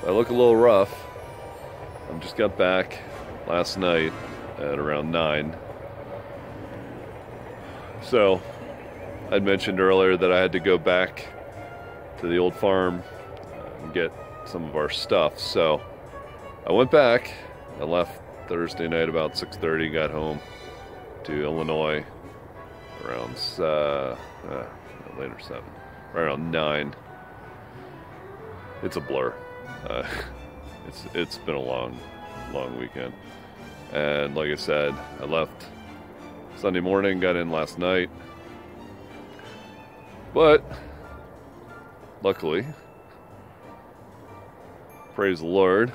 I look a little rough. I just got back last night at around 9. So, I'd mentioned earlier that I had to go back to the old farm and get some of our stuff. So, I went back. I left Thursday night about 6:30, got home to Illinois around later 7, right around 9. It's a blur. It's been a long weekend, and like I said, I left Sunday morning, got in last night, but luckily, praise the Lord,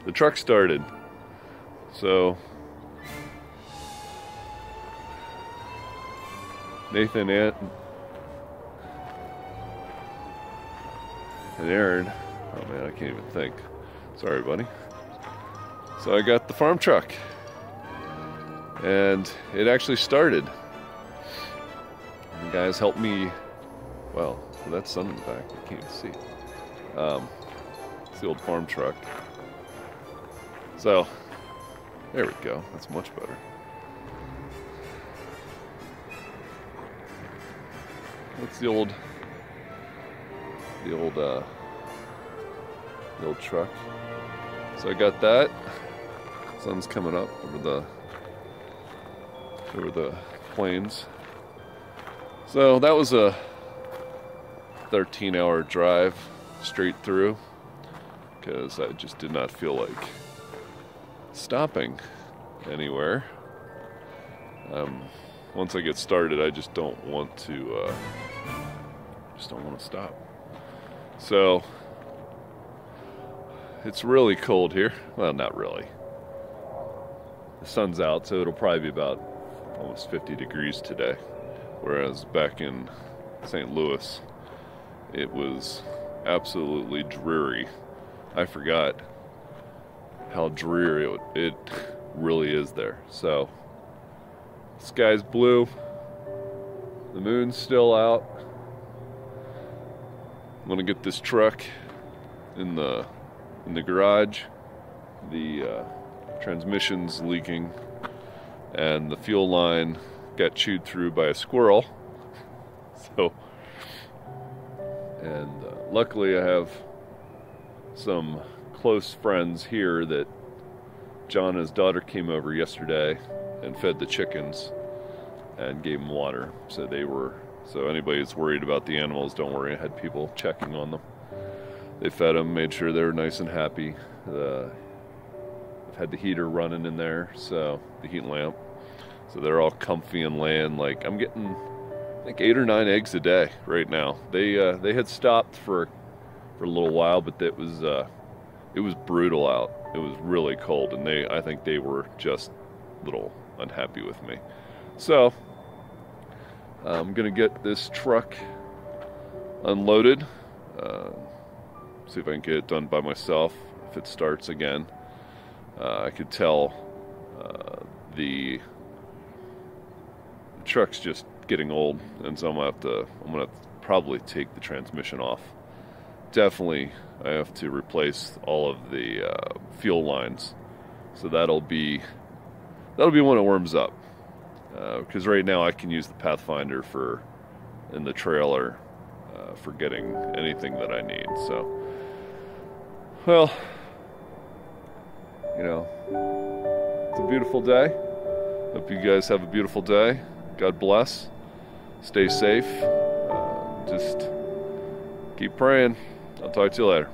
the truck started. So Nathan and Aaron, oh man, I can't even think. Sorry, buddy. So I got the farm truck, and it actually started. The guys helped me. Well, that's sun in the back. I can't even see. It's the old farm truck. So there we go. That's much better. That's the old truck. So I got that. Sun's coming up over the plains. So that was a 13-hour drive straight through, because I just did not feel like stopping anywhere. Once I get started, I just don't want to stop. So it's really cold here. Well, not really. The sun's out, so it'll probably be about almost 50 degrees today. Whereas back in St. Louis, it was absolutely dreary. I forgot how dreary it really is there. So, the sky's blue. The moon's still out. I'm gonna get this truck in the garage. The transmission's leaking, and the fuel line got chewed through by a squirrel. So, and luckily I have some close friends here that John and his daughter came over yesterday and fed the chickens and gave them water. So anybody that's worried about the animals, don't worry. I had people checking on them. They fed them, made sure they were nice and happy. I've had the heater running in there, so the heat lamp. So they're all comfy and laying. Like, I'm getting, I think, 8 or 9 eggs a day right now. They had stopped for a little while, but it was brutal out. It was really cold, and I think they were just a little unhappy with me. So I'm gonna get this truck unloaded. See if I can get it done by myself. If it starts again, I could tell the truck's just getting old, and so I'm gonna probably take the transmission off. Definitely, I have to replace all of the fuel lines. So that'll be when it warms up. Because right now I can use the Pathfinder in the trailer for getting anything that I need. So, well, it's a beautiful day. Hope you guys have a beautiful day. God bless. Stay safe. Just keep praying. I'll talk to you later.